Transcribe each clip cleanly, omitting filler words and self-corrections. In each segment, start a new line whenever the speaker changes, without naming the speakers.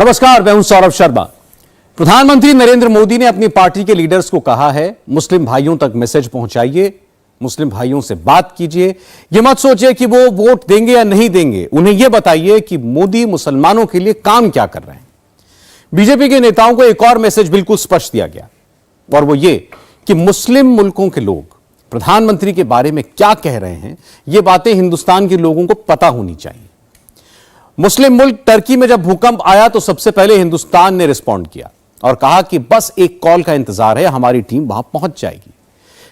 नमस्कार, मैं हूं सौरभ शर्मा। प्रधानमंत्री नरेंद्र मोदी ने अपनी पार्टी के लीडर्स को कहा है, मुस्लिम भाइयों तक मैसेज पहुंचाइए, मुस्लिम भाइयों से बात कीजिए। यह मत सोचिए कि वो वोट देंगे या नहीं देंगे, उन्हें यह बताइए कि मोदी मुसलमानों के लिए काम क्या कर रहे हैं। बीजेपी के नेताओं को एक और मैसेज बिल्कुल स्पष्ट दिया गया, और वो ये कि मुस्लिम मुल्कों के लोग प्रधानमंत्री के बारे में क्या कह रहे हैं, ये बातें हिंदुस्तान के लोगों को पता होनी चाहिए। मुस्लिम मुल्क टर्की में जब भूकंप आया तो सबसे पहले हिंदुस्तान ने रिस्पॉन्ड किया और कहा कि बस एक कॉल का इंतजार है, हमारी टीम वहां पहुंच जाएगी।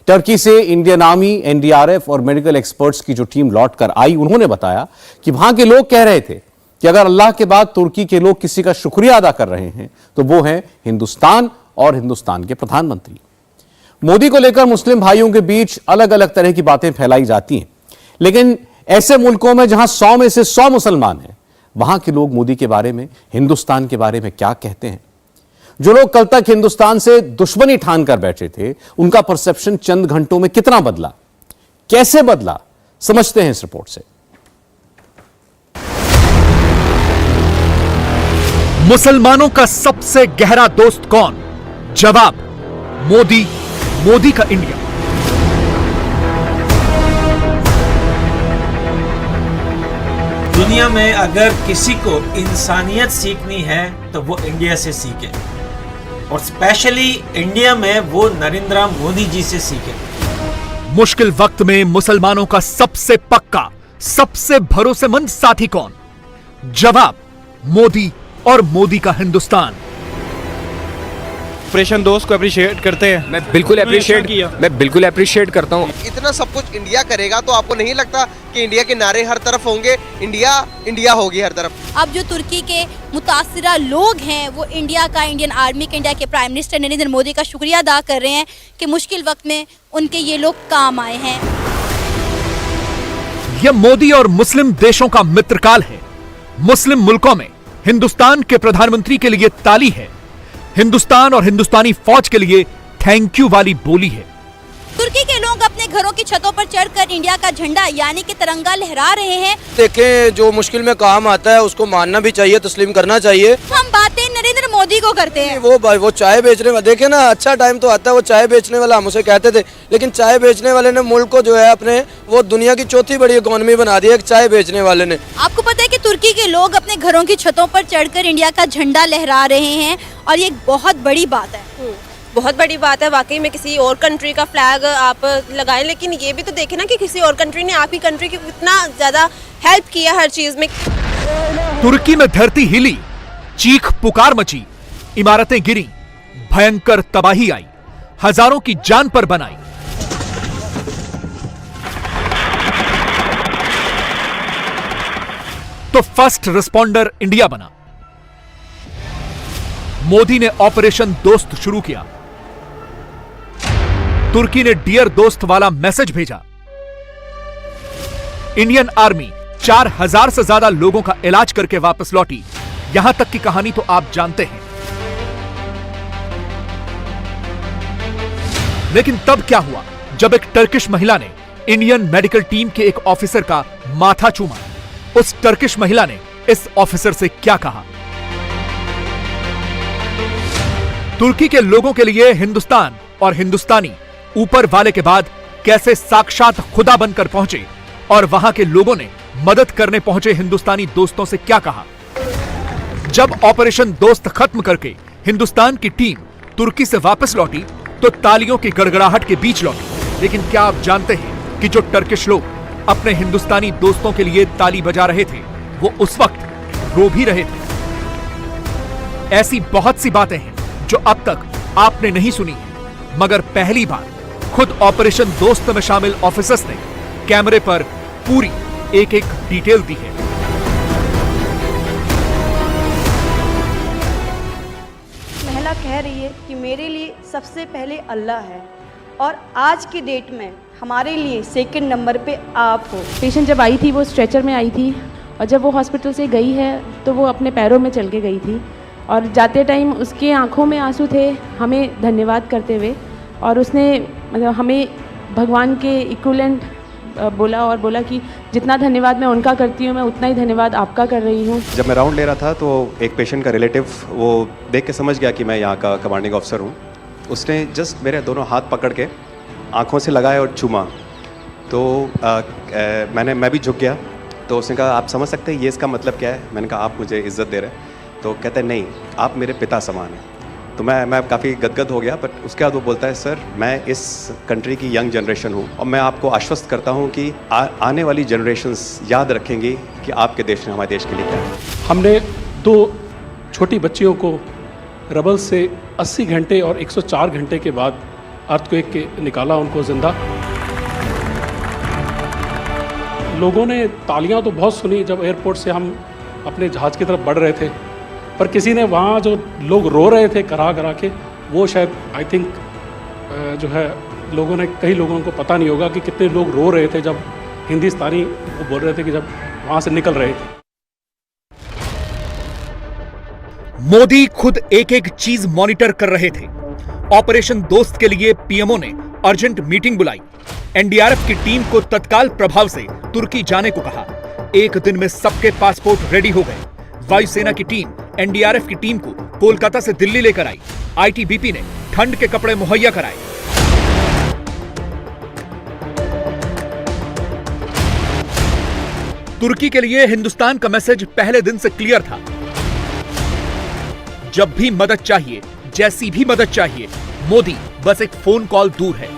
टर्की से इंडियन आर्मी, एनडीआरएफ और मेडिकल एक्सपर्ट्स की जो टीम लौटकर आई, उन्होंने बताया कि वहां के लोग कह रहे थे कि अगर अल्लाह के बाद तुर्की के लोग किसी का शुक्रिया अदा कर रहे हैं तो वो है हिंदुस्तान और हिंदुस्तान के प्रधानमंत्री। मोदी को लेकर मुस्लिम भाइयों के बीच अलग अलग तरह की बातें फैलाई जाती हैं, लेकिन ऐसे मुल्कों में जहां 100 में से 100 मुसलमान हैं, वहां के लोग मोदी के बारे में, हिंदुस्तान के बारे में क्या कहते हैं। जो लोग कल तक हिंदुस्तान से दुश्मनी ठान कर बैठे थे, उनका परसेप्शन चंद घंटों में कितना बदला, कैसे बदला, समझते हैं इस रिपोर्ट से।
मुसलमानों का सबसे गहरा दोस्त कौन? जवाब, मोदी, मोदी का इंडिया।
दुनिया में अगर किसी को इंसानियत सीखनी है तो वो इंडिया से सीखे, और स्पेशली इंडिया में वो नरेंद्र मोदी जी से सीखे।
मुश्किल वक्त में मुसलमानों का सबसे पक्का, सबसे भरोसेमंद साथी कौन? जवाब, मोदी और मोदी का हिंदुस्तान।
ऑपरेशन दोस्त को अप्रिशिएट करते हैं।
मैं बिल्कुल अप्रिशिएट करता हूँ।
इतना सब कुछ इंडिया करेगा तो आपको नहीं लगता कि इंडिया के नारे हर तरफ होंगे, इंडिया इंडिया होगी हर तरफ।
अब जो तुर्की के मुतासिरा लोग हैं वो इंडिया का, इंडियन आर्मी के, इंडिया के प्राइम मिनिस्टर नरेंद्र मोदी का शुक्रिया अदा कर रहे हैं कि मुश्किल वक्त में उनके ये लोग काम आए हैं।
यह मोदी और मुस्लिम देशों का मित्रकाल है। मुस्लिम मुल्कों में हिंदुस्तान के प्रधानमंत्री के लिए ताली है, हिंदुस्तान और हिंदुस्तानी फौज के लिए थैंक यू वाली बोली है।
तुर्की के लोग अपने घरों की छतों पर चढ़कर इंडिया का झंडा यानी कि तिरंगा लहरा रहे हैं।
देखें, जो मुश्किल में काम आता है उसको मानना भी चाहिए, तस्लीम करना चाहिए।
हम बातें नरेंद्र मोदी को करते हैं।
वो चाय बेचने वाला, देखे ना, अच्छा टाइम तो आता है। वो चाय बेचने वाला हम उसे कहते थे, लेकिन चाय बेचने वाले ने मुल्क को जो है अपने, वो दुनिया की चौथी बड़ी इकोनॉमी बना दी है चाय बेचने वाले ने।
आपको पता है कि तुर्की के लोग अपने घरों की छतों पर चढ़कर इंडिया का झंडा लहरा रहे हैं, और ये एक बहुत बड़ी बात है।
बहुत बड़ी बात है वाकई में। किसी और कंट्री का फ्लैग आप लगाएं, लेकिन ये भी तो देखें ना कि किसी और कंट्री ने आपकी कंट्री की कितना ज्यादा हेल्प किया हर चीज में।
तुर्की में धरती हिली, चीख पुकार मची, इमारतें गिरी, भयंकर तबाही आई, हजारों की जान पर बनाई। तो फर्स्ट रिस्पॉन्डर इंडिया बना। मोदी ने ऑपरेशन दोस्त शुरू किया। तुर्की ने डियर दोस्त वाला मैसेज भेजा। इंडियन आर्मी 4000 से ज्यादा लोगों का इलाज करके वापस लौटी। यहां तक की कहानी तो आप जानते हैं। लेकिन तब क्या हुआ जब एक टर्किश महिला ने इंडियन मेडिकल टीम के एक ऑफिसर का माथा चूमा। उस टर्किश महिला ने इस ऑफिसर से क्या कहा? तुर्की के लोगों के लिए हिंदुस्तान और हिंदुस्तानी ऊपर वाले के बाद कैसे साक्षात खुदा बनकर पहुंचे, और वहां के लोगों ने मदद करने पहुंचे हिंदुस्तानी दोस्तों से क्या कहा? जब ऑपरेशन दोस्त खत्म करके हिंदुस्तान की टीम तुर्की से वापस लौटी तो तालियों की गड़गड़ाहट के बीच लौटी। लेकिन क्या आप जानते हैं कि जो टर्किश लोग अपने हिंदुस्तानी दोस्तों के लिए ताली बजा रहे थे, वो उस वक्त रो भी रहे थे। ऐसी बहुत सी बातें हैं जो अब तक आपने नहीं सुनी है, मगर पहली बार खुद ऑपरेशन दोस्त में शामिल ऑफिसर्स ने कैमरे पर पूरी एक एक डिटेल दी है।
महिला कह रही है कि मेरे लिए सबसे पहले अल्लाह है, और आज की डेट में हमारे लिए सेकंड नंबर पे आप हो।
पेशेंट जब आई थी वो स्ट्रेचर में आई थी, और जब वो हॉस्पिटल से गई है तो वो अपने पैरों में चल के गई थी, और जाते टाइम उसके आंखों में आंसू थे हमें धन्यवाद करते हुए, और उसने मतलब हमें भगवान के इक्विवेलेंट बोला कि जितना धन्यवाद मैं उनका करती हूँ मैं उतना ही धन्यवाद आपका कर रही हूँ।
जब मैं राउंड ले रहा था तो एक पेशेंट का रिलेटिव वो देख के समझ गया कि मैं यहाँ का कमांडिंग ऑफिसर हूँ। उसने जस्ट मेरे दोनों हाथ पकड़ के आँखों से लगाया और चूमा। तो मैं भी झुक गया। तो उसने कहा, आप समझ सकते हैं ये इसका मतलब क्या है? मैंने कहा, आप मुझे इज़्ज़त दे रहे हैं? तो कहते हैं, नहीं, आप मेरे पिता समान हैं। तो मैं काफ़ी गदगद हो गया। बट उसके बाद वो बोलता है, सर मैं इस कंट्री की यंग जनरेशन हूँ और मैं आपको आश्वस्त करता हूँ कि आने वाली जनरेशन्स याद रखेंगी कि आपके देश ने हमारे देश के लिए क्या है।
हमने 2 छोटी बच्चियों को रबल से 80 घंटे और 104 घंटे के बाद अर्थक्वेक के निकाला उनको जिंदा। लोगों ने तालियां तो बहुत सुनी जब एयरपोर्ट से हम अपने जहाज़ की तरफ बढ़ रहे थे, पर किसी ने वहाँ जो लोग रो रहे थे करा के, वो शायद आई थिंक जो है लोगों ने, कई लोगों को पता नहीं होगा कि कितने लोग रो रहे थे जब हिंदुस्तानी वो बोल रहे थे कि जब वहाँ से निकल रहे थे।
मोदी खुद एक एक चीज मॉनिटर कर रहे थे। ऑपरेशन दोस्त के लिए पीएमओ ने अर्जेंट मीटिंग बुलाई। एनडीआरएफ की टीम को तत्काल प्रभाव से तुर्की जाने को कहा। एक दिन में सबके पासपोर्ट रेडी हो गए। वायुसेना की टीम एनडीआरएफ की टीम को कोलकाता से दिल्ली लेकर आई। आईटीबीपी ने ठंड के कपड़े मुहैया कराए। तुर्की के लिए हिंदुस्तान का मैसेज पहले दिन से क्लियर था। जब भी मदद चाहिए, जैसी भी मदद चाहिए, मोदी बस एक फोन कॉल दूर है।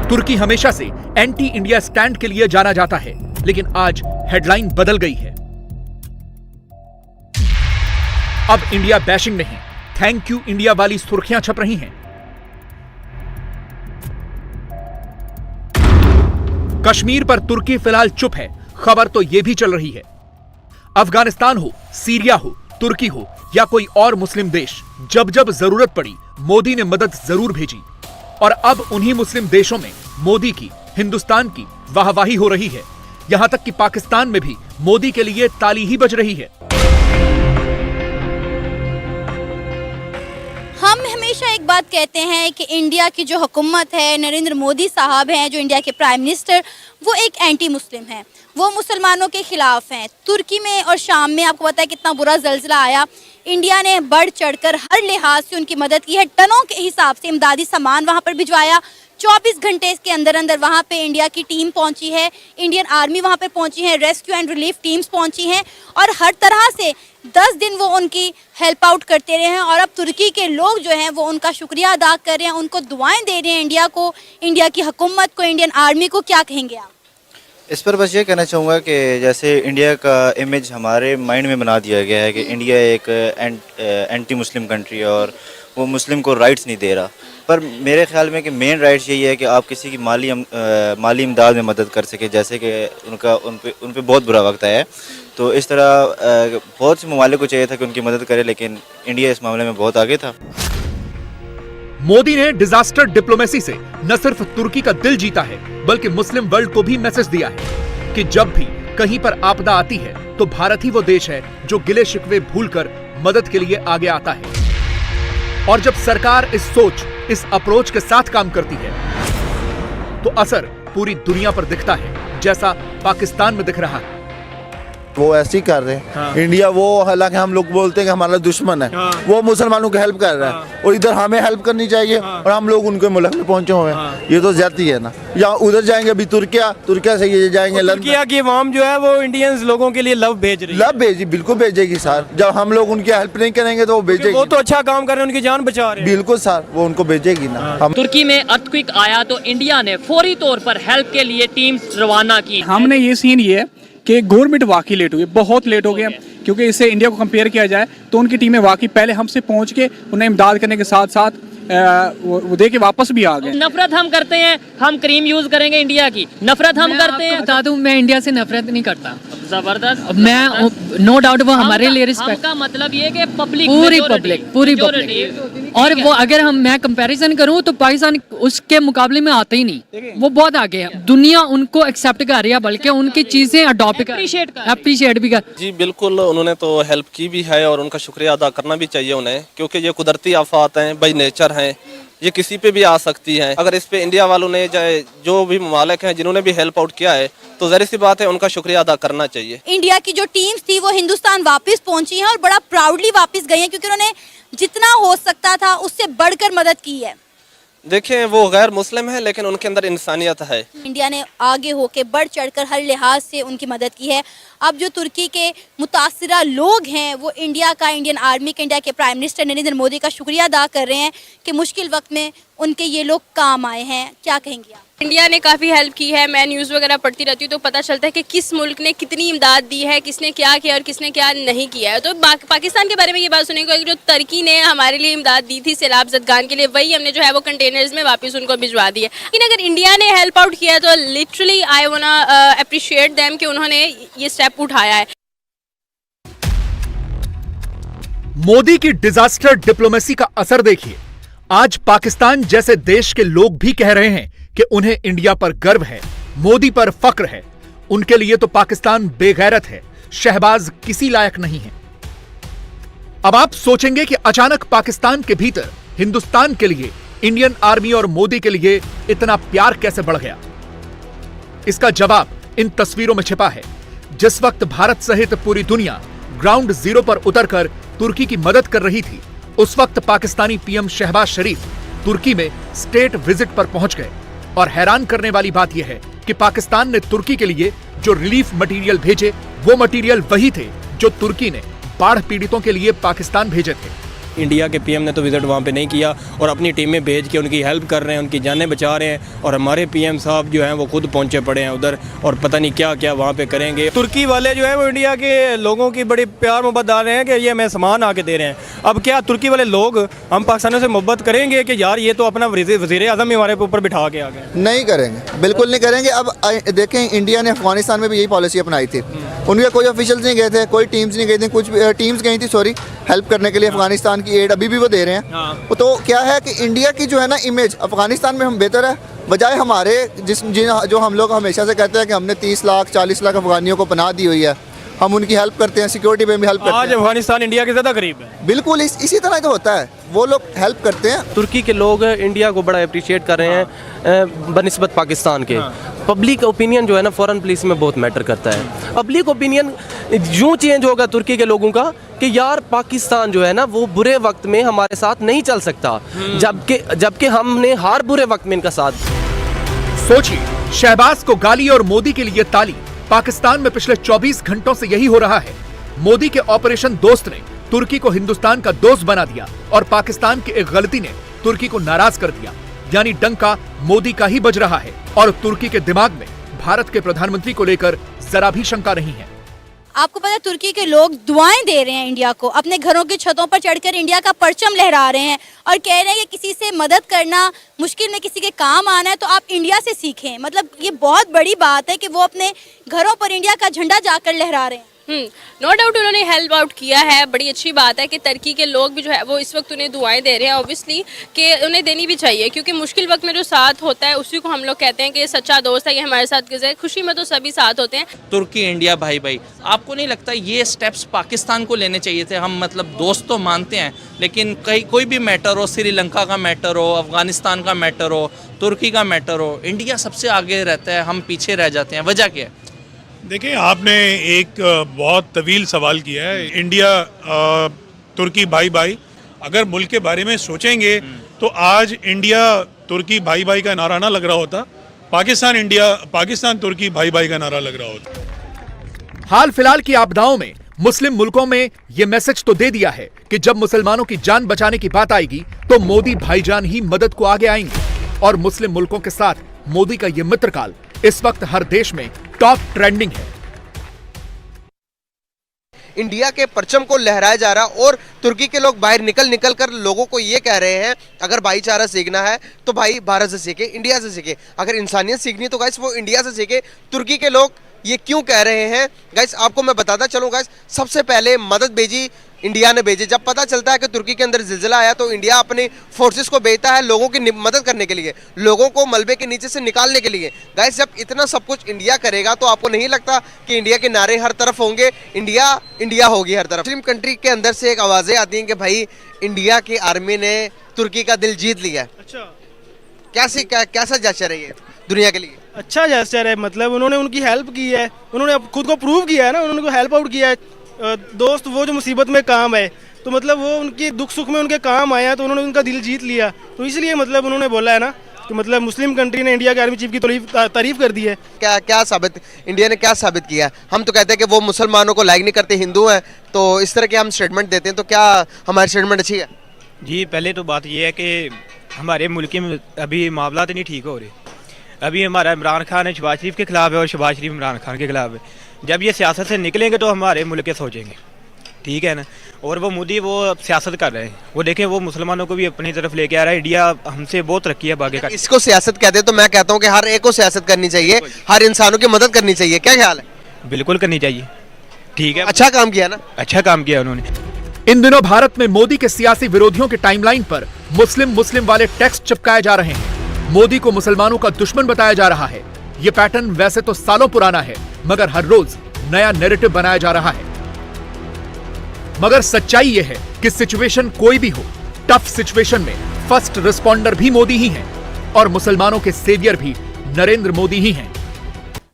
तुर्की हमेशा से एंटी इंडिया स्टैंड के लिए जाना जाता है, लेकिन आज हेडलाइन बदल गई है। अब इंडिया बैशिंग नहीं, थैंक यू इंडिया वाली सुर्खियां छप रही हैं। कश्मीर पर तुर्की फिलहाल चुप है। खबर तो यह भी चल रही है, अफगानिस्तान हो, सीरिया हो, तुर्की हो या कोई और मुस्लिम देश, जब जब जरूरत पड़ी मोदी ने मदद जरूर भेजी। और अब उन्हीं मुस्लिम देशों में मोदी की, हिंदुस्तान की वाहवाही हो रही है। यहां तक कि पाकिस्तान में भी मोदी के लिए ताली ही बज रही है।
हम हमेशा एक बात कहते हैं कि इंडिया की जो हुकूमत है, नरेंद्र मोदी साहब हैं जो इंडिया के प्राइम मिनिस्टर, वो एक एंटी मुस्लिम हैं, वो मुसलमानों के खिलाफ हैं। तुर्की में और शाम में आपको पता है कितना बुरा जल्जला आया। इंडिया ने बढ़ चढ़कर हर लिहाज से उनकी मदद की है। टनों के हिसाब से इमदादी सामान वहां पर भिजवाया। 24 घंटे के अंदर अंदर वहां पे इंडिया की टीम पहुंची है, इंडियन आर्मी वहां पे पहुंची है, रेस्क्यू एंड रिलीफ टीम्स पहुंची हैं और हर तरह से 10 दिन वो उनकी हेल्प आउट करते रहे हैं। और अब तुर्की के लोग जो हैं वो उनका शुक्रिया अदा कर रहे हैं, उनको दुआएं दे रहे हैं इंडिया को, इंडिया की हुकूमत को, इंडियन आर्मी को। क्या कहेंगे आप
इस पर? बस ये कहना चाहूँगा कि जैसे इंडिया का इमेज हमारे माइंड में बना दिया गया है कि इंडिया एक एंटी मुस्लिम कंट्री है और वो मुस्लिम को राइट्स नहीं दे रहा। पर मेरे ख्याल में कि मेन राइट्स यही है कि आप किसी की माली इमदाद में मदद कर सके, जैसे कि उन पे बहुत बुरा वक्त आया है। तो इस तरह बहुत से ममालिक को चाहिए था कि उनकी मदद करे, लेकिन इंडिया इस मामले में बहुत आगे था।
मोदी ने डिजास्टर डिप्लोमेसी से न सिर्फ तुर्की का दिल जीता है, बल्कि मुस्लिम वर्ल्ड को भी मैसेज दिया है कि जब भी कहीं पर आपदा आती है तो भारत ही वो देश है जो गिले शिकवे भूलकर मदद के लिए आगे आता है। और जब सरकार इस सोच, इस अप्रोच के साथ काम करती है तो असर पूरी दुनिया पर दिखता है, जैसा पाकिस्तान में दिख रहा है।
वो ऐसे ही कर रहे हैं। हाँ। इंडिया वो, हालांकि हम लोग बोलते हैं कि हमारा दुश्मन है। हाँ। वो मुसलमानों को हेल्प कर रहा है और इधर हमें हेल्प करनी चाहिए। हाँ। और हम लोग उनके मुल्क में पहुंचे हुए हैं। हाँ। ये तो ज्यादती है ना। या उधर जाएंगे अभी तुर्किया से ये जाएंगे लंदन।
तुर्किया की अवाम जो है वो इंडियंस लोगों के लिए लव भेज रही है।
लव भेजी, बिल्कुल भेजेगी सर। जब हम लोग उनकी हेल्प नहीं करेंगे तो वो भेजेगी।
वो तो अच्छा काम कर रहे हैं, उनकी जान बचा रहे हैं।
बिल्कुल सर, वो उनको भेजेगी ना।
तुर्की में अर्थक्वेक आया तो इंडिया ने फौरी तौर पर हेल्प के लिए टीम्स रवाना की।
हमने ये सीन ये कि गवर्नमेंट वाकई लेट हुई, बहुत लेट हो गया, क्योंकि इससे इंडिया को कंपेयर किया जाए तो उनकी टीमें वाकई पहले हमसे पहुंच के उन्हें इमदाद करने के साथ साथ वो दे के वापस भी आ गए।
नफरत हम करते हैं, हम क्रीम यूज करेंगे इंडिया की। नफरत हम करते हैं।
बता दूं, मैं इंडिया से नफरत नहीं करता।
जबरदस्त।
मैं नो डाउट वो हमारे लिए रिस्पेक्ट
का मतलब ये कि पब्लिक
पूरी पब्लिक और वो अगर मैं कंपैरिजन करूं तो पाकिस्तान उसके मुकाबले में आते ही नहीं, वो बहुत आगे है। दुनिया उनको एक्सेप्ट कर रही है, बल्कि उनकी चीजें अडॉप्ट अप्रिशिएट भी कर।
जी बिल्कुल, उन्होंने तो हेल्प की भी है और उनका शुक्रिया अदा करना भी चाहिए उन्हें, क्योंकि ये कुदरती आफात हैं, बाई नेचर है, ये किसी पे भी आ सकती है। अगर इस पे इंडिया वालों ने जो भी ममालिक हैं जिन्होंने भी हेल्प आउट किया है तो ज़ाहिर सी बात है उनका शुक्रिया अदा करना चाहिए।
इंडिया की जो टीम्स थी वो हिंदुस्तान वापस पहुंची हैं और बड़ा प्राउडली वापस गई हैं क्योंकि उन्होंने जितना हो सकता था उससे बढ़कर मदद की है।
देखें वो गैर मुस्लिम है लेकिन उनके अंदर इंसानियत है।
इंडिया ने आगे होकर बढ़ चढ़कर हर लिहाज से उनकी मदद की है। अब जो तुर्की के मुतासिरा लोग हैं वो इंडिया का, इंडियन आर्मी का, इंडिया के प्राइम मिनिस्टर नरेंद्र मोदी का शुक्रिया अदा कर रहे हैं कि मुश्किल वक्त में उनके ये लोग काम आए हैं। क्या कहेंगे आप?
इंडिया ने काफ़ी हेल्प की है। मैं न्यूज़ वगैरह पढ़ती रहती हूँ तो पता चलता है कि किस मुल्क ने कितनी इमदाद दी है, किसने क्या किया और किसने क्या नहीं किया है। तो पाकिस्तान के बारे में ये बात सुनने को, जो तुर्की ने हमारे लिए इमदाद दी थी सैलाब ज़दगान के लिए, वही हमने जो है वो कंटेनर्स में वापस उनको भिजवा दी है। लेकिन अगर इंडिया ने हेल्प आउट किया तो लिटरली आई वांना अप्रिशिएट देम कि उन्होंने ये स्टेप उठाया है।
मोदी की डिजास्टर डिप्लोमेसी का असर देखिए। आज पाकिस्तान जैसे देश के लोग भी कह रहे हैं कि उन्हें इंडिया पर गर्व है, मोदी पर फक्र है। उनके लिए तो पाकिस्तान बेगैरत है, शहबाज किसी लायक नहीं है। अब आप सोचेंगे कि अचानक पाकिस्तान के भीतर हिंदुस्तान के लिए, इंडियन आर्मी और मोदी के लिए इतना प्यार कैसे बढ़ गया? इसका जवाब इन तस्वीरों में छिपा है। जिस वक्त भारत सहित पूरी दुनिया ग्राउंड जीरो पर उतरकर तुर्की की मदद कर रही थी, उस वक्त पाकिस्तानी पीएम शहबाज शरीफ तुर्की में स्टेट विजिट पर पहुंच गए। और हैरान करने वाली बात यह है कि पाकिस्तान ने तुर्की के लिए जो रिलीफ मटेरियल भेजे, वो मटेरियल वही थे जो तुर्की ने बाढ़ पीड़ितों के लिए पाकिस्तान भेजे थे।
इंडिया के पीएम ने तो विजिट वहाँ पे नहीं किया और अपनी टीमें भेज के उनकी हेल्प कर रहे हैं, उनकी जानें बचा रहे हैं। और हमारे पीएम साहब जो हैं वो खुद पहुँचे पड़े हैं उधर और पता नहीं क्या क्या वहाँ पे करेंगे। तुर्की वाले जो है वो इंडिया के लोगों की बड़ी प्यार मोहब्बत डाल रहे हैं कि ये हमें सामान आके दे रहे हैं। अब क्या तुर्की वाले लोग हम पाकिस्तानियों से मोहब्बत करेंगे कि यार ये तो अपना वज़ीर आज़म ही हमारे ऊपर बिठा के आ गए?
नहीं करेंगे, बिल्कुल नहीं करेंगे। अब देखें, इंडिया ने अफगानिस्तान में भी यही पॉलिसी अपनाई थी। उनके कोई ऑफिशियल्स नहीं गए थे, कोई टीम्स नहीं गई थी, कुछ टीम्स गई थी हेल्प करने के लिए। अफगानिस्तान की एड अभी भी वो दे रहे हैं। तो क्या है कि इंडिया की जो है ना इमेज अफगानिस्तान में हम बेहतर है, बजाय हमारे जो हम लोग हमेशा से कहते हैं कि हमने 30 लाख 40 लाख अफगानियों को पनाह दी हुई है, हम उनकी हेल्प करते हैं, सिक्योरिटी में भी हेल्प करते हैं।
आज अफगानिस्तान इंडिया के ज़्यादा करीब है।
बिल्कुल इसी तरह तो होता है, वो लोग हेल्प करते हैं।
तुर्की के लोग इंडिया को बड़ा अप्रिशिएट कर रहे हैं बनिस्बत पाकिस्तान के। पब्लिक ओपिनियन जो है ना फॉरेन पॉलिसी में बहुत मैटर करता है। पब्लिक ओपिनियन यूँ चेंज होगा तुर्की के लोगों का कि यार पाकिस्तान जो है ना वो बुरे वक्त में हमारे साथ नहीं चल सकता, जबकि हमने हर बुरे वक्त में इनका साथ।
सोचिए, शहबाज को गाली और मोदी के लिए ताली। पाकिस्तान में पिछले 24 घंटों से यही हो रहा है। मोदी के ऑपरेशन दोस्त ने तुर्की को हिंदुस्तान का दोस्त बना दिया और पाकिस्तान की एक गलती ने तुर्की को नाराज कर दिया। यानी डंका मोदी का ही बज रहा है और तुर्की के दिमाग में भारत के प्रधानमंत्री को लेकर जरा भी शंका नहीं है।
आपको पता है तुर्की के लोग दुआएं दे रहे हैं इंडिया को, अपने घरों की छतों पर चढ़कर इंडिया का परचम लहरा रहे हैं और कह रहे हैं कि किसी से मदद करना, मुश्किल में किसी के काम आना है तो आप इंडिया से सीखें। मतलब ये बहुत बड़ी बात है कि वो अपने घरों पर इंडिया का झंडा जाकर लहरा रहे हैं।
नो डाउट उन्होंने हेल्प आउट किया है। बड़ी अच्छी बात है कि तुर्की के लोग भी जो है वो इस वक्त उन्हें दुआएं दे रहे हैं। ऑब्वियसली कि उन्हें देनी भी चाहिए क्योंकि मुश्किल वक्त में जो साथ होता है उसी को हम लोग कहते हैं कि सच्चा दोस्त है, ये हमारे साथ गुजरे। खुशी में तो सभी साथ होते हैं।
तुर्की इंडिया भाई भाई, आपको नहीं लगता ये स्टेप्स पाकिस्तान को लेने चाहिए थे? हम मतलब दोस्त तो मानते हैं लेकिन कोई भी मैटर हो, श्रीलंका का मैटर हो, अफगानिस्तान का मैटर हो, तुर्की का मैटर हो, इंडिया सबसे आगे रहता है, हम पीछे रह जाते हैं। वजह क्या है?
देखिए, आपने एक बहुत तवील सवाल किया है। इंडिया तुर्की भाई भाई, अगर मुल्क के बारे में सोचेंगे तो आज इंडिया तुर्की भाई भाई का नारा ना लग रहा होता, पाकिस्तान तुर्की भाई भाई का नारा लग रहा होता।
हाल फिलहाल की आपदाओं में मुस्लिम मुल्कों में यह मैसेज तो दे दिया है कि जब मुसलमानों की जान बचाने की बात आएगी तो मोदी भाईजान ही मदद को आगे आएंगे। और मुस्लिम मुल्कों के साथ मोदी का यह मित्रकाल इस वक्त हर देश में टॉप ट्रेंडिंग है।
इंडिया के परचम को लहराया जा रहा और तुर्की के लोग बाहर निकल कर लोगों को ये कह रहे हैं अगर भाईचारा सीखना है तो भाई भारत से सीखे, इंडिया से सीखे। अगर इंसानियत सीखनी है तो गाइस वो इंडिया से सीखे। तुर्की के लोग ये क्यों कह रहे हैं गाइस, आपको मैं बताता चलूँ गाइस। सबसे पहले मदद भेजी इंडिया ने भेजी। जब पता चलता है कि तुर्की के अंदर जिलजिला आया तो इंडिया अपने फोर्सेस को भेजता है लोगों की मदद करने के लिए, लोगों को मलबे के नीचे से निकालने के लिए। गाइस, जब इतना सब कुछ इंडिया करेगा तो आपको नहीं लगता कि इंडिया के नारे हर तरफ होंगे, इंडिया इंडिया होगी हर तरफ। मुस्लिम कंट्री के अंदर से एक आवाज़ें आती हैं कि भाई इंडिया की आर्मी ने तुर्की का दिल जीत लिया।
अच्छा,
कैसा जेस्चर है ये दुनिया के लिए?
अच्छा जेस्चर है, मतलब उन्होंने उनकी हेल्प की है, उन्होंने खुद को प्रूव किया है ना, उन्होंने उनको हेल्प आउट किया है। दोस्त वो जो मुसीबत में काम है, तो मतलब वो उनकी दुख सुख में उनके काम आया, तो उन्होंने उनका दिल जीत लिया। तो इसलिए मतलब उन्होंने बोला है ना कि मतलब मुस्लिम कंट्री ने इंडिया के आर्मी चीफ की तारीफ कर दी है।
क्या साबित इंडिया ने क्या साबित किया है? हम तो कहते हैं कि वो मुसलमानों को लाइक नहीं करते, हिंदू हैं, तो इस तरह के हम स्टेटमेंट देते हैं, तो क्या हमारी स्टेटमेंट अच्छी है?
जी, पहले तो बात यह है कि हमारे मुल्क में अभी मामला नहीं ठीक हो रहे। अभी हमारा इमरान खान है शहबाज शरीफ के खिलाफ है और शहबाज शरीफ इमरान खान के खिलाफ है। जब ये सियासत से निकलेंगे तो हमारे मुल्क के सोचेंगे, ठीक है ना। और वो मोदी वो सियासत कर रहे हैं, वो देखें वो मुसलमानों को भी अपनी तरफ लेके आ रहा है। इंडिया हमसे बहुत तरक्की है बाकी का।
इसको सियासत कहते हैं, तो मैं कहता हूँ कि हर एक को सियासत करनी चाहिए, हर इंसानों की मदद करनी चाहिए। क्या ख्याल है?
बिल्कुल करनी चाहिए, ठीक है।
अच्छा काम किया ना,
अच्छा काम किया उन्होंने।
इन दिनों भारत में मोदी के सियासी विरोधियों के टाइमलाइन पर मुस्लिम वाले टेक्स्ट चिपकाए जा रहे हैं। मोदी को मुसलमानों का दुश्मन बताया जा रहा है। ये पैटर्न वैसे तो सालों पुराना है, मगर हर रोज नया नैरेटिव बनाया जा रहा है। मगर सच्चाई यह है कि सिचुएशन कोई भी हो, टफ सिचुएशन में फर्स्ट रिस्पॉन्डर भी मोदी ही हैं और मुसलमानों के सेवियर भी नरेंद्र मोदी ही हैं।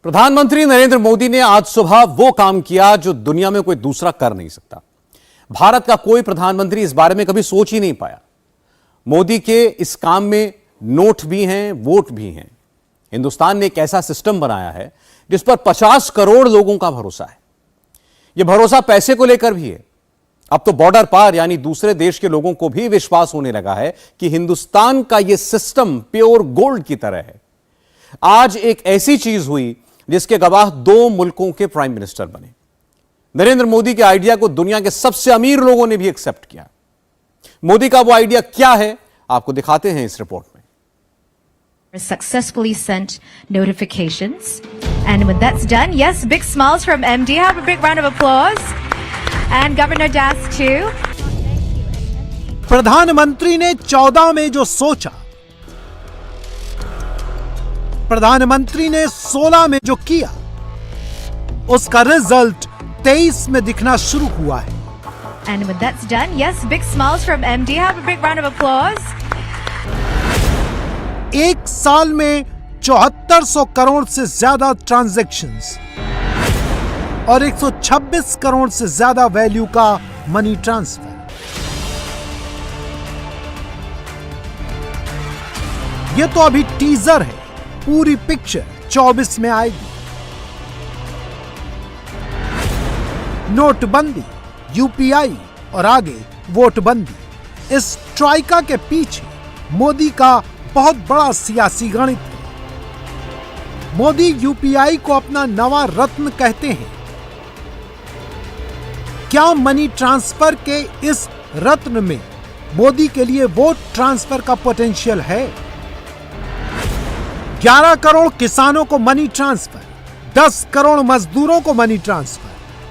प्रधानमंत्री नरेंद्र मोदी ने आज सुबह वो काम किया जो दुनिया में कोई दूसरा कर नहीं सकता। भारत का कोई प्रधानमंत्री इस बारे में कभी सोच ही नहीं पाया। मोदी के इस काम में नोट भी हैं, वोट भी हैं। हिंदुस्तान ने एक ऐसा सिस्टम बनाया है जिस पर 50 करोड़ लोगों का भरोसा है। यह भरोसा पैसे को लेकर भी है। अब तो बॉर्डर पार यानी दूसरे देश के लोगों को भी विश्वास होने लगा है कि हिंदुस्तान का यह सिस्टम प्योर गोल्ड की तरह है। आज एक ऐसी चीज हुई जिसके गवाह 2 मुल्कों के प्राइम मिनिस्टर बने। नरेंद्र मोदी के आइडिया को दुनिया के सबसे अमीर लोगों ने भी एक्सेप्ट किया। मोदी का वो आइडिया क्या है, आपको दिखाते हैं इस रिपोर्ट में।
Successfully sent notifications, and when that's done, yes, big smiles from MD. Have a big round of applause. And Governor Das too.
प्रधानमंत्री ने 14 में जो सोचा, प्रधानमंत्री ने 16 में जो किया, उसका रिजल्ट 23 में दिखना शुरू हुआ है।
And when that's done, yes, big smiles from MD. Have a big round of applause.
एक साल में 7400 करोड़ से ज्यादा ट्रांजैक्शंस और 126 करोड़ से ज्यादा वैल्यू का मनी ट्रांसफर। यह तो अभी टीजर है, पूरी पिक्चर 24 में आएगी। नोटबंदी, यूपीआई और आगे वोटबंदी, इस ट्राइका के पीछे मोदी का बहुत बड़ा सियासी गणित है। मोदी यूपीआई को अपना नवा रत्न कहते हैं। क्या मनी ट्रांसफर के इस रत्न में मोदी के लिए वोट ट्रांसफर का पोटेंशियल है? 11 करोड़ किसानों को मनी ट्रांसफर, 10 करोड़ मजदूरों को मनी ट्रांसफर,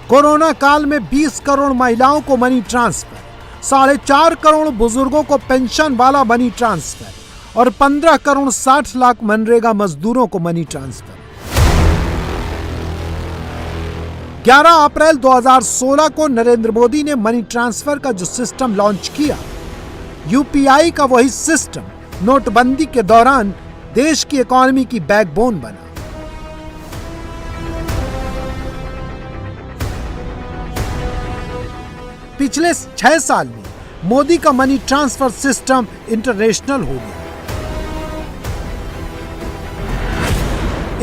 कोरोना काल में 20 करोड़ महिलाओं को मनी ट्रांसफर, 4.5 करोड़ बुजुर्गों को पेंशन वाला मनी ट्रांसफर और 15 करोड़ 60 लाख मनरेगा मजदूरों को मनी ट्रांसफर। 11 अप्रैल 2016 को नरेंद्र मोदी ने मनी ट्रांसफर का जो सिस्टम लॉन्च किया, यूपीआई का वही सिस्टम नोटबंदी के दौरान देश की इकोनॉमी की बैकबोन बना। पिछले 6 साल में मोदी का मनी ट्रांसफर सिस्टम इंटरनेशनल हो गया।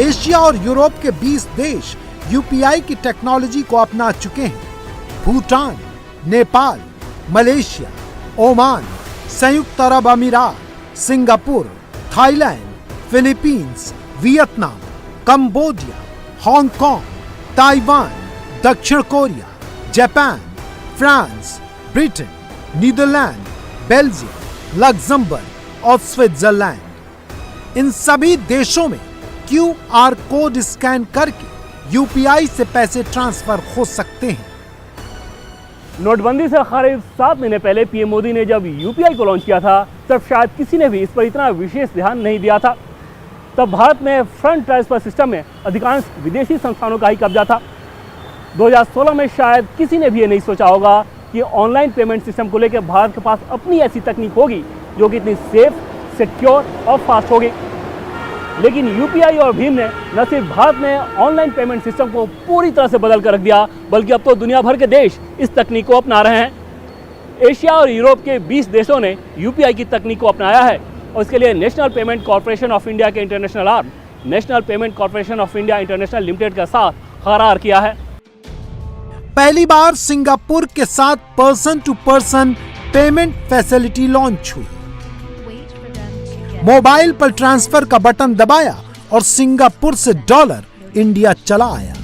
एशिया और यूरोप के 20 देश यूपीआई की टेक्नोलॉजी को अपना चुके हैं। भूटान, नेपाल, मलेशिया, ओमान, संयुक्त अरब अमीरात, Singapore, Thailand, Philippines, Vietnam, Cambodia, Hong Kong, Taiwan, दक्षिण Korea, Japan, France, Britain, Netherlands, Belgium, Luxembourg और स्विट्जरलैंड। इन सभी देशों में क्यूआर कोड स्कैन करके यूपीआई से पैसे ट्रांसफर हो सकते हैं।
नोटबंदी से करीब 7 महीने पहले पीएम मोदी ने जब यूपीआई को लॉन्च किया था, तब शायद किसी ने भी इस पर इतना विशेष ध्यान नहीं दिया था। तब भारत में फंड ट्रांसफर सिस्टम में अधिकांश विदेशी संस्थानों का ही कब्जा था। 2016 में शायद किसी ने भी ये नहीं सोचा होगा कि ऑनलाइन पेमेंट सिस्टम को लेकर भारत के पास अपनी ऐसी तकनीक होगी जो कि इतनी सेफ, सिक्योर और फास्ट होगी। लेकिन यूपीआई और भीम ने न सिर्फ भारत में ऑनलाइन पेमेंट सिस्टम को पूरी तरह से बदल कर रख दिया, बल्कि अब तो दुनिया भर के देश इस तकनीक को अपना रहे हैं। एशिया और यूरोप के 20 देशों ने यूपीआई की तकनीक को अपनाया है और इसके लिए national payment corporation of India के international arm national payment corporation of India international limited के साथ करार किया है।
पहली बार सिंगापुर के साथ person to person payment facility launch हुई। मोबाइल पर ट्रांसफर का बटन दबाया और सिंगापुर से डॉलर इंडिया चला आया।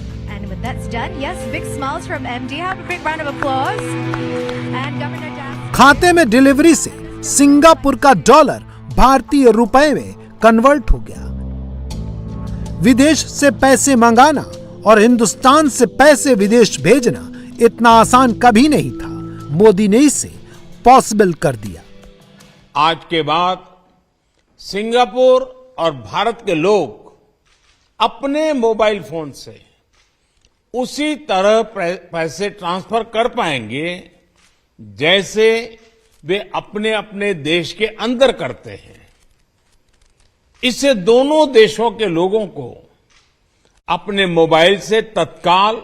खाते में डिलीवरी से सिंगापुर का डॉलर भारतीय रुपए में कन्वर्ट हो गया। विदेश से पैसे मंगाना और हिंदुस्तान से पैसे विदेश भेजना इतना आसान कभी नहीं था। मोदी ने इसे पॉसिबल कर दिया।
आज के बाद सिंगापुर और भारत के लोग अपने मोबाइल फोन से उसी तरह पैसे ट्रांसफर कर पाएंगे जैसे वे अपने अपने देश के अंदर करते हैं। इससे दोनों देशों के लोगों को अपने मोबाइल से तत्काल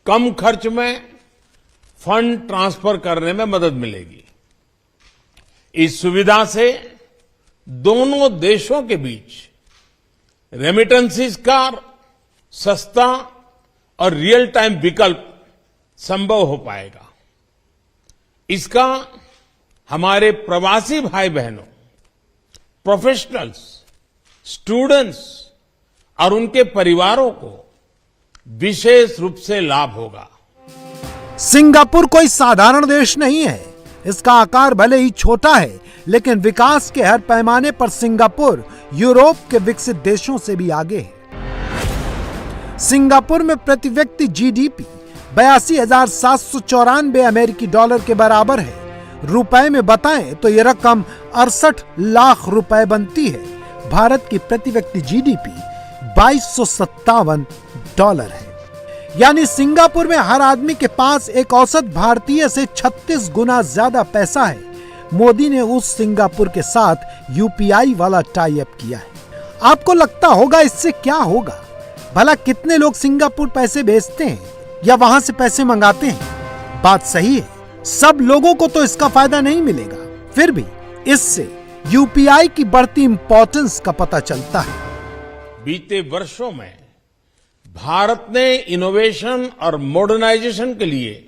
कम खर्च में फंड ट्रांसफर करने में मदद मिलेगी। इस सुविधा से दोनों देशों के बीच रेमिटेंसेस का सस्ता और रियल टाइम विकल्प संभव हो पाएगा। इसका हमारे प्रवासी भाई बहनों, प्रोफेशनल्स, स्टूडेंट्स और उनके परिवारों को विशेष रूप से लाभ होगा।
सिंगापुर कोई साधारण देश नहीं है। इसका आकार भले ही छोटा है, लेकिन विकास के हर पैमाने पर सिंगापुर यूरोप के विकसित देशों से भी आगे है। सिंगापुर में प्रति व्यक्ति जीडीपी 82,794 अमेरिकी डॉलर के बराबर है। रुपए में बताएं तो यह रकम 68 लाख रुपए बनती है। भारत की प्रति व्यक्ति जीडीपी 2257 डॉलर है। यानी सिंगापुर में हर आदमी के पास एक औसत भारतीय से 36 गुना ज्यादा पैसा है। मोदी ने उस सिंगापुर के साथ यूपीआई वाला टाई अप किया है। आपको लगता होगा इससे क्या होगा? भला कितने लोग सिंगापुर पैसे भेजते हैं या वहां से पैसे मंगाते हैं? बात सही है, सब लोगों को तो इसका फायदा नहीं मिलेगा। फिर भी इससे यूपीआई की बढ़ती इंपॉर्टेंस का पता चलता है।
बीते वर्षों में भारत ने इनोवेशन और मॉडर्नाइजेशन के लिए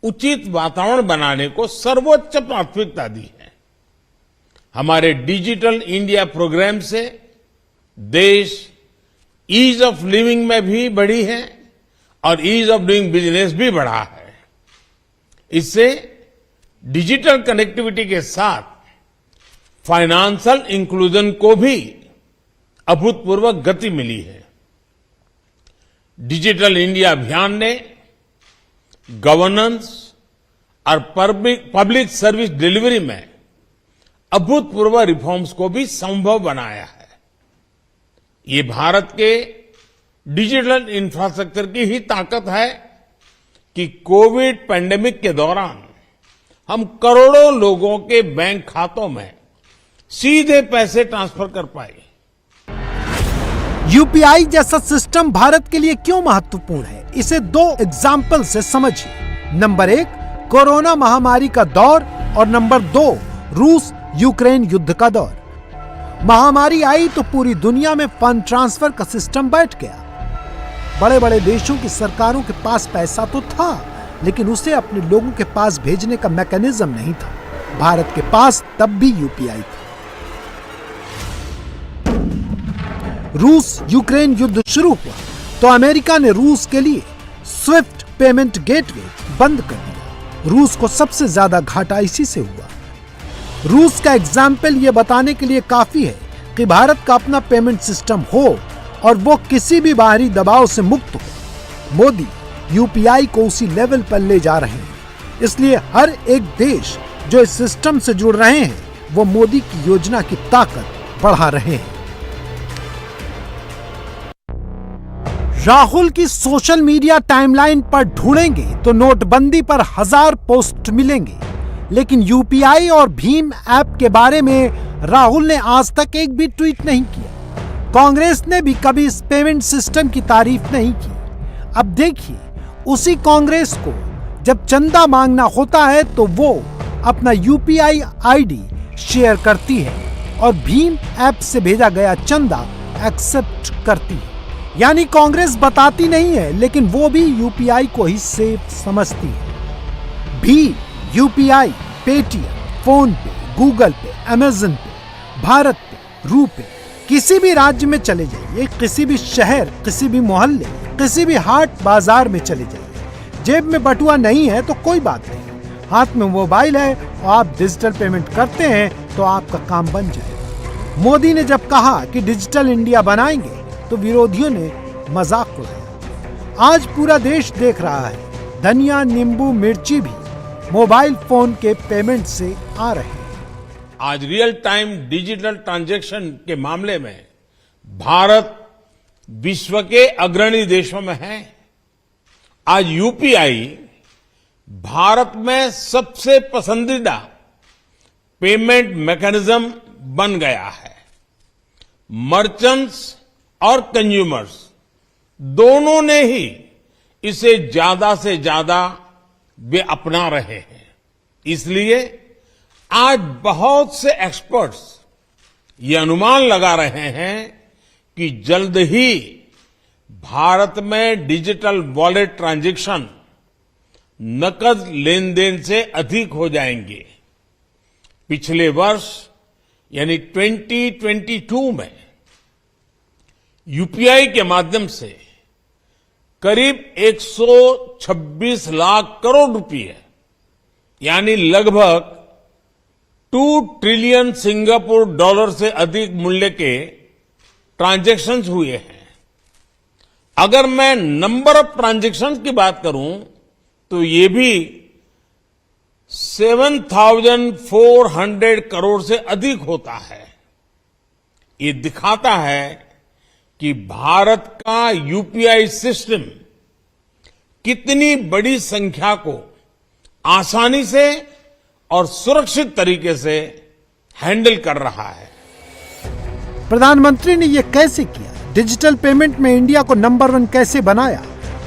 उचित वातावरण बनाने को सर्वोच्च प्राथमिकता दी है। हमारे डिजिटल इंडिया प्रोग्राम से देश ईज ऑफ लिविंग में भी बढ़ी है और ईज ऑफ डूइंग बिजनेस भी बढ़ा है। इससे डिजिटल कनेक्टिविटी के साथ फाइनेंशियल इंक्लूजन को भी अभूतपूर्व गति मिली है। डिजिटल इंडिया अभियान ने गवर्नेंस और पब्लिक सर्विस डिलीवरी में अभूतपूर्व रिफॉर्म्स को भी संभव बनाया है। ये भारत के डिजिटल इंफ्रास्ट्रक्चर की ही ताकत है कि कोविड पैंडेमिक के दौरान हम करोड़ों लोगों के बैंक खातों में सीधे पैसे ट्रांसफर कर पाए।
यूपीआई जैसा सिस्टम भारत के लिए क्यों महत्वपूर्ण है, इसे दो एग्जाम्पल से समझिए। नंबर 1 कोरोना महामारी का दौर और नंबर 2 रूस यूक्रेन युद्ध का दौर। महामारी आई तो पूरी दुनिया में फंड ट्रांसफर का सिस्टम बैठ गया। बड़े बड़े देशों की सरकारों के पास पैसा तो था, लेकिन उसे अपने लोगों के पास भेजने का मैकेनिज्म नहीं था। भारत के पास तब भी यूपीआई था। रूस यूक्रेन युद्ध शुरू हुआ तो अमेरिका ने रूस के लिए स्विफ्ट पेमेंट गेटवे बंद कर दिया। रूस को सबसे ज्यादा घाटा इसी से हुआ। रूस का एग्जाम्पल ये बताने के लिए काफी है कि भारत का अपना पेमेंट सिस्टम हो और वो किसी भी बाहरी दबाव से मुक्त हो। मोदी यूपीआई को उसी लेवल पर ले जा रहे हैं। इसलिए हर एक देश जो इस सिस्टम से जुड़ रहे हैं वो मोदी की योजना की ताकत बढ़ा रहे हैं। राहुल की सोशल मीडिया टाइमलाइन पर ढूंढेंगे तो नोटबंदी पर 1000 पोस्ट मिलेंगे। लेकिन यूपीआई और भीम ऐप के बारे में राहुल ने आज तक एक भी ट्वीट नहीं किया। कांग्रेस ने भी कभी इस पेमेंट सिस्टम की तारीफ नहीं की। अब देखिए, उसी कांग्रेस को जब चंदा मांगना होता है तो वो अपना यूपीआई आईडी शेयर करती है और भीम ऐप से भेजा गया चंदा एक्सेप्ट करती है। यानी कांग्रेस बताती नहीं है, लेकिन वो भी यूपीआई को ही सेफ समझती है। भीम, यूपीआई, पेटीएम, फोन पे, गूगल पे, अमेज़न पे, भारत पे, रूपे, किसी भी राज्य में चले जाइए, किसी भी शहर, किसी भी मोहल्ले, किसी भी हाट बाजार में चले जाइए, जेब में बटुआ नहीं है तो कोई बात नहीं, हाथ में मोबाइल है और आप डिजिटल पेमेंट करते हैं तो आपका काम बन जाएगा। मोदी ने जब कहा कि डिजिटल इंडिया बनाएंगे तो विरोधियों ने मजाक उड़ाया। आज पूरा देश देख रहा है, धनिया, नींबू, मिर्ची भी मोबाइल फोन के पेमेंट से आ रहे हैं।
आज रियल टाइम डिजिटल ट्रांजैक्शन के मामले में भारत विश्व के अग्रणी देशों में है। आज यूपीआई भारत में सबसे पसंदीदा पेमेंट मैकेनिज्म बन गया है। मर्चेंट्स और कंज्यूमर्स दोनों ने ही इसे ज्यादा से ज्यादा वे अपना रहे हैं। इसलिए आज बहुत से एक्सपर्ट्स ये अनुमान लगा रहे हैं कि जल्द ही भारत में डिजिटल वॉलेट ट्रांजैक्शन नकद लेन देन से अधिक हो जाएंगे। पिछले वर्ष यानी 2022 में यूपीआई के माध्यम से करीब 126 लाख करोड़ रुपए यानी लगभग 2 ट्रिलियन सिंगापुर डॉलर से अधिक मूल्य के ट्रांजैक्शंस हुए हैं। अगर मैं नंबर ऑफ ट्रांजैक्शंस की बात करूं तो ये भी 7,400 करोड़ से अधिक होता है। ये दिखाता है कि भारत का यूपीआई सिस्टम कितनी बड़ी संख्या को आसानी से और सुरक्षित तरीके से हैंडल कर रहा है।
प्रधानमंत्री ने ये कैसे किया? डिजिटल पेमेंट में इंडिया को नंबर 1 कैसे बनाया?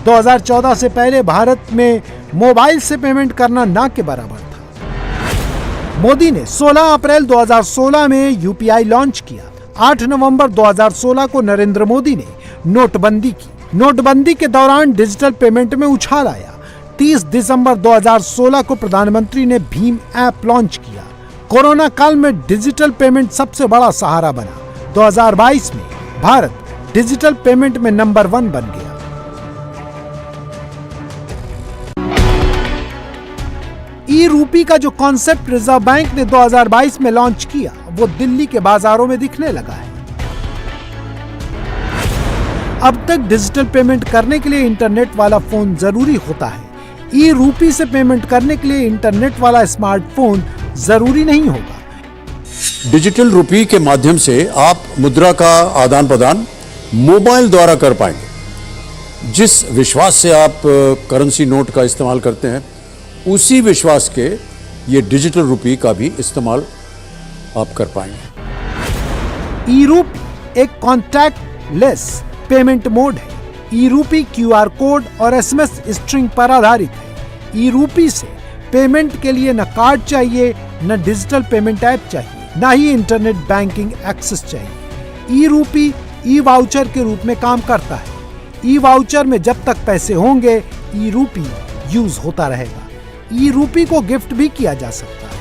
2014 से पहले भारत में मोबाइल से पेमेंट करना ना के बराबर था। मोदी ने 16 अप्रैल 2016 में यूपीआई लॉन्च किया। 8 नवंबर 2016 को नरेंद्र मोदी ने नोटबंदी की। नोटबंदी के दौरान डिजिटल पेमेंट में उछाल आया। 30 दिसंबर 2016 को प्रधानमंत्री ने भीम ऐप लॉन्च किया। कोरोना काल में डिजिटल पेमेंट सबसे बड़ा सहारा बना। 2022 में भारत डिजिटल पेमेंट में नंबर 1 बन गया। ई रूपी का जो कॉन्सेप्ट रिजर्व बैंक ने 2022 में लॉन्च किया वो दिल्ली के बाजारों में दिखने लगा है। अब तक डिजिटल पेमेंट करने के लिए इंटरनेट वाला फोन जरूरी होता है। ई रूपी से पेमेंट करने के लिए इंटरनेट वाला स्मार्टफोन जरूरी नहीं होगा।
डिजिटल रुपी के माध्यम से आप मुद्रा का आदान प्रदान मोबाइल द्वारा कर पाएंगे। जिस विश्वास से आप करेंसी नोट का इस्तेमाल करते हैं उसी विश्वास के ये डिजिटल रुपी का भी इस्तेमाल आप कर पाएंगे।
ई रूपी एक कॉन्टैक्टलेस पेमेंट मोड है। ई रूपी क्यूआर कोड और एसएमएस स्ट्रिंग पर आधारित है। ई रूपी से पेमेंट के लिए न कार्ड चाहिए, न डिजिटल पेमेंट ऐप चाहिए, न ही इंटरनेट बैंकिंग एक्सेस चाहिए। ई रूपी ई वाउचर के रूप में काम करता है। ई वाउचर में जब तक पैसे होंगे ई रूपी यूज होता रहेगा। ई रूपी को गिफ्ट भी किया जा सकता है।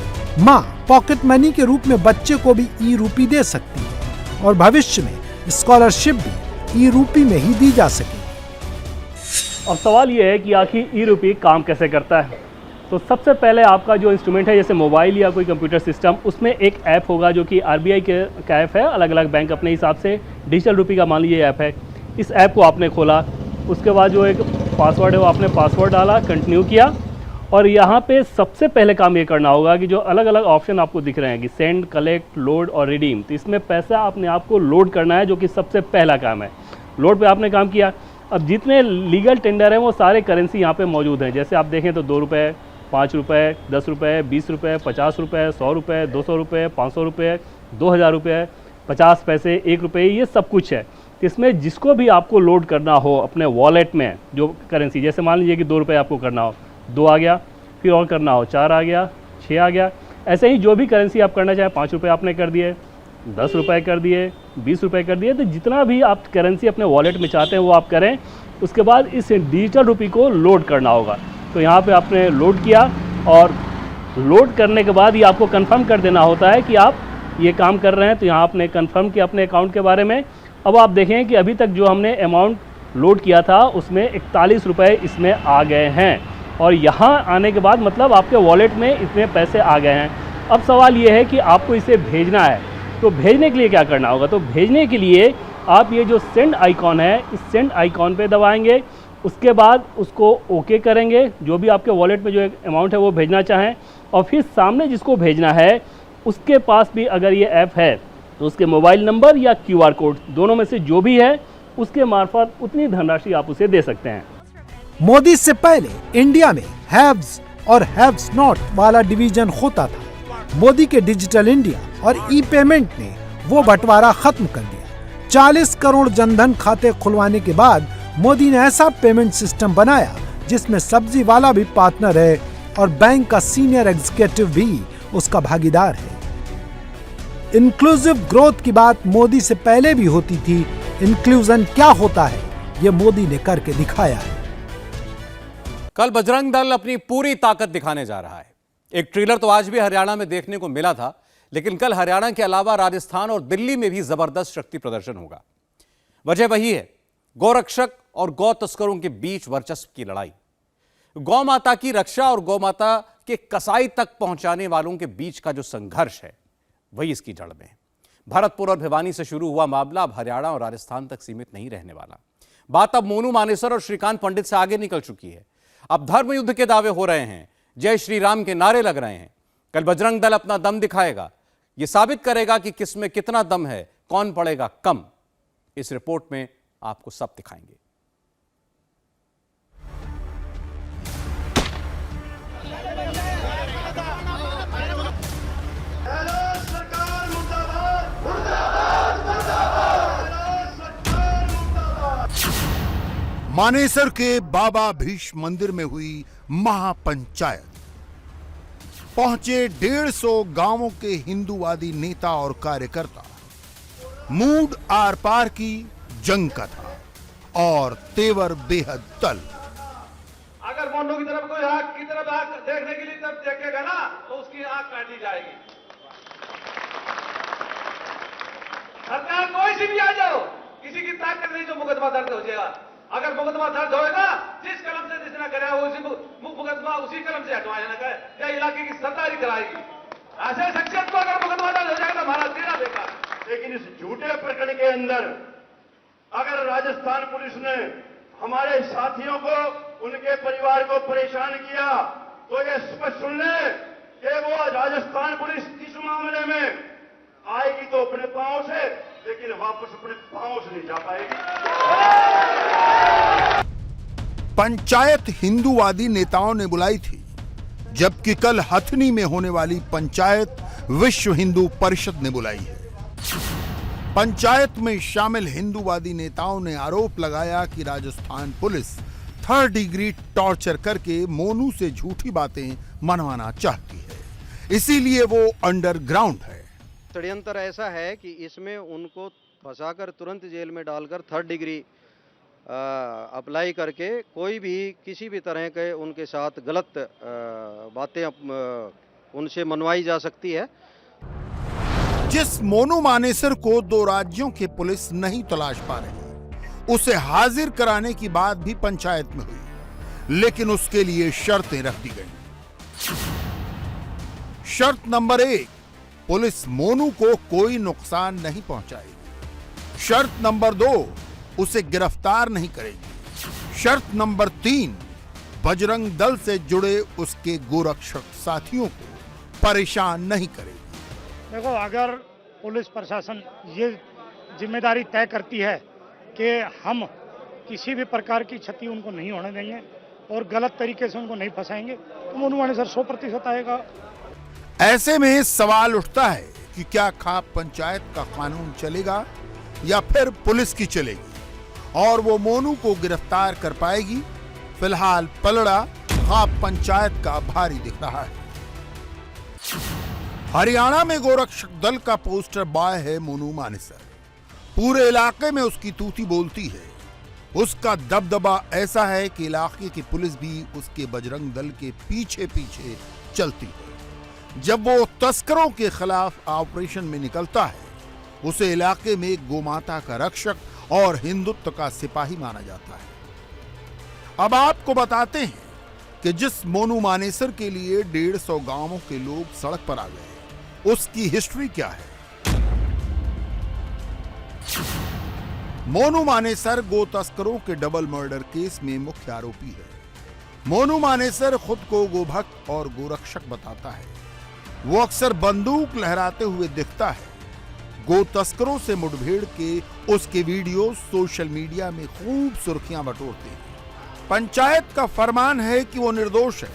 माँ पॉकेट मनी के रूप में बच्चे को भी ई रूपी दे सकती है और भविष्य में स्कॉलरशिप भी ई रूपी में ही दी जा सकेगी।
अब सवाल ये है कि आखिर ई रूपी काम कैसे करता है। तो सबसे पहले आपका जो इंस्ट्रूमेंट है जैसे मोबाइल या कोई कंप्यूटर सिस्टम, उसमें एक ऐप होगा जो कि आरबीआई का ऐप है। अलग अलग बैंक अपने हिसाब से डिजिटल रूपी का मान लीजिए ऐप है। इस ऐप को आपने खोला, उसके बाद जो एक पासवर्ड है वो आपने पासवर्ड डाला, कंटिन्यू किया और यहाँ पे सबसे पहले काम ये करना होगा कि जो अलग अलग ऑप्शन आपको दिख रहे हैं कि सेंड, कलेक्ट, लोड और रिडीम, तो इसमें पैसा अपने आप को लोड करना है जो कि सबसे पहला काम है। लोड पे आपने काम किया। अब जितने लीगल टेंडर हैं वो सारे करेंसी यहाँ पे मौजूद हैं। जैसे आप देखें तो 2 रुपये, 5 रुपये, 10 रुपये, 20 रुपये, 50 रुपये, 100 रुपये, 200 रुपये, 500 रुपये, 2000 रुपये, 50 पैसे, 1 रुपये, ये सब कुछ है। इसमें जिसको भी आपको लोड करना हो अपने वॉलेट में जो करेंसी, जैसे मान लीजिए कि 2 रुपये आपको करना हो, 2 आ गया, फिर और करना हो 4 आ गया, 6 आ गया, ऐसे ही जो भी करेंसी आप करना चाहें, 5 रुपये आपने कर दिए, 10 रुपये कर दिए, 20 रुपये कर दिए, तो जितना भी आप करेंसी अपने वॉलेट में चाहते हैं वो आप करें। उसके बाद इस डिजिटल रुपये को लोड करना होगा। तो यहाँ पे आपने लोड किया और लोड करने के बाद ये आपको कंफर्म कर देना होता है कि आप ये काम कर रहे हैं। तो यहाँ आपने कंफर्म किया अपने अकाउंट के बारे में। अब आप देखें कि अभी तक जो हमने अमाउंट लोड किया था उसमें 41 रुपये इसमें आ गए हैं और यहाँ आने के बाद मतलब आपके वॉलेट में इतने पैसे आ गए हैं। अब सवाल ये है कि आपको इसे भेजना है, तो भेजने के लिए क्या करना होगा? तो भेजने के लिए आप ये जो सेंड आइकॉन है, इस सेंड आइकॉन पे दबाएंगे। उसके बाद उसको ओके करेंगे, जो भी आपके वॉलेट में जो अमाउंट है वो भेजना चाहें, और फिर सामने जिसको भेजना है उसके पास भी अगर ये ऐप है तो उसके मोबाइल नंबर या QR कोड दोनों में से जो भी है उसके मार्फत उतनी धनराशि आप उसे दे सकते हैं।
मोदी से पहले इंडिया में हैव्स और हैव्स नॉट वाला डिवीजन होता था। मोदी के डिजिटल इंडिया और ई पेमेंट ने वो बंटवारा खत्म कर दिया। 40 करोड़ जनधन खाते खुलवाने के बाद मोदी ने ऐसा पेमेंट सिस्टम बनाया जिसमें सब्जी वाला भी पार्टनर है और बैंक का सीनियर एग्जीक्यूटिव भी उसका भागीदार है। इंक्लूसिव ग्रोथ की बात मोदी से पहले भी होती थी। इंक्लूजन क्या होता है ये मोदी ने करके दिखाया है।
कल बजरंग दल अपनी पूरी ताकत दिखाने जा रहा है। एक ट्रेलर तो आज भी हरियाणा में देखने को मिला था, लेकिन कल हरियाणा के अलावा राजस्थान और दिल्ली में भी जबरदस्त शक्ति प्रदर्शन होगा। वजह वही है, गौरक्षक और गौ तस्करों के बीच वर्चस्व की लड़ाई। गौ माता की रक्षा और गौ माता के कसाई तक पहुंचाने वालों के बीच का जो संघर्ष है वही इसकी जड़ में है। भरतपुर और भिवानी से शुरू हुआ मामला अब हरियाणा और राजस्थान तक सीमित नहीं रहने वाला। बात अब मोनू मानेसर और श्रीकांत पंडित से आगे निकल चुकी है। अब धर्म युद्ध के दावे हो रहे हैं, जय श्री राम के नारे लग रहे हैं। कल बजरंग दल अपना दम दिखाएगा, यह साबित करेगा कि किसमें कितना दम है, कौन पड़ेगा कम। इस रिपोर्ट में आपको सब दिखाएंगे।
मानेसर के बाबा भीष्म मंदिर में हुई महापंचायत। पहुंचे 150 गांवों के हिंदूवादी नेता और कार्यकर्ता। मूड आर पार की जंग का था और तेवर बेहद तल।
अगर मोनू की तरफ कोई आंख की तरफ आंख देखने के लिए तरफ देखेगा ना तो उसकी आंख काट दी जाएगी। सरकार कोई सी भी आ जाओ, किसी की ताकत नहीं जो मुकदमा दर्ज हो जाएगा। अगर मुकदमा दर्ज होएगा, जिस कलम से जिसने कराया वो उसी मुकदमा उसी कलम से हटवाया ना करे, या इलाके की सरकार ही कराएगी। ऐसे शख्सियत को अगर मुकदमा दर्ज हो जाएगा हमारा तेरा देखा।
लेकिन इस झूठे प्रकरण के अंदर अगर राजस्थान पुलिस ने हमारे साथियों को, उनके परिवार को परेशान किया तो ये स्पष्ट सुन ले कि वो राजस्थान पुलिस इस मामले में आएगी तो अपने पांव से, लेकिन वापस अपने पांव से नहीं जा पाएगी।
पंचायत हिंदूवादी नेताओं ने बुलाई थी, जबकि कल हथनी में होने वाली पंचायत विश्व हिंदू परिषद ने बुलाई है। पंचायत में शामिल हिंदूवादी नेताओं ने आरोप लगाया कि Rajasthan police 3rd degree torture करके मोनू से झूठी बातें मनवाना चाहती है, इसीलिए वो अंडरग्राउंड है।
षड्यंत्र ऐसा है कि इसमें उनको फंसाकर तुरंत जेल में डालकर 3rd डिग्री अप्लाई करके कोई भी किसी भी तरह के उनके साथ गलत बातें उनसे मनवाई जा सकती है।
जिस मोनू मानेसर को 2 राज्यों के पुलिस नहीं तलाश पा रही, उसे हाजिर कराने की बात भी पंचायत में हुई, लेकिन उसके लिए शर्तें रख दी गई। शर्त नंबर 1, पुलिस मोनू को कोई नुकसान नहीं पहुंचाएगी। शर्त नंबर 2, उसे गिरफ्तार नहीं करेगी। शर्त नंबर 3, बजरंग दल से जुड़े उसके गोरक्षक साथियों को परेशान नहीं करेगी।
देखो, अगर पुलिस प्रशासन ये जिम्मेदारी तय करती है कि हम किसी भी प्रकार की क्षति उनको नहीं होने देंगे, और गलत तरीके से उनको नहीं फंसाएंगे तो मोनू मानेसर 100% आएगा।
ऐसे में सवाल उठता है कि क्या खाप पंचायत का कानून चलेगा या फिर पुलिस की चलेगी और वो मोनू को गिरफ्तार कर पाएगी। फिलहाल पलड़ा खाप पंचायत का भारी दिख रहा है। हरियाणा में गोरक्षक दल का पोस्टर बॉय है मोनू मानेसर। पूरे इलाके में उसकी तूती बोलती है। उसका दबदबा ऐसा है कि इलाके की पुलिस भी उसके बजरंग दल के पीछे पीछे चलती है। जब वो तस्करों के खिलाफ ऑपरेशन में निकलता है, उसे इलाके में गोमाता का रक्षक और हिंदुत्व का सिपाही माना जाता है। अब आपको बताते हैं कि जिस मोनू मानेसर के लिए 150 गांवों के लोग सड़क पर आ गए, उसकी हिस्ट्री क्या है। मोनू मानेसर गो तस्करों के डबल मर्डर केस में मुख्य आरोपी है। मोनू मानेसर खुद को गोभक्त और गोरक्षक बताता है। वो अक्सर बंदूक लहराते हुए दिखता है। गो तस्करों से मुठभेड़ के उसके वीडियो सोशल मीडिया में खूब सुर्खियां बटोरते हैं। पंचायत का फरमान है कि वो निर्दोष है।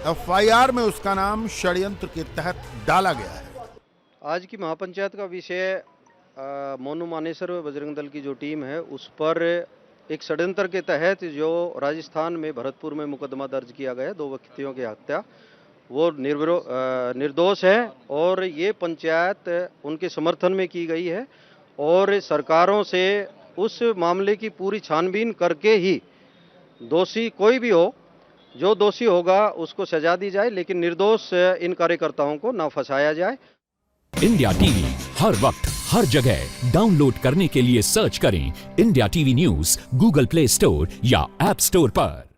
एफआईआर में उसका नाम षड्यंत्र के तहत डाला गया है।
आज की महापंचायत का विषय मोनू मानेसर व बजरंग दल की जो टीम है उस पर एक षड्यंत्र के तहत जो राजस्थान में भरतपुर में मुकदमा दर्ज किया गया, 2 व्यक्तियों की हत्या, वो निर्दोष है और ये पंचायत उनके समर्थन में की गई है और सरकारों से उस मामले की पूरी छानबीन करके ही दोषी कोई भी हो, जो दोषी होगा उसको सजा दी जाए, लेकिन निर्दोष इन कार्यकर्ताओं को ना फंसाया जाए।
इंडिया टीवी हर वक्त हर जगह डाउनलोड करने के लिए सर्च करें India TV news Google play store या ऐप स्टोर पर।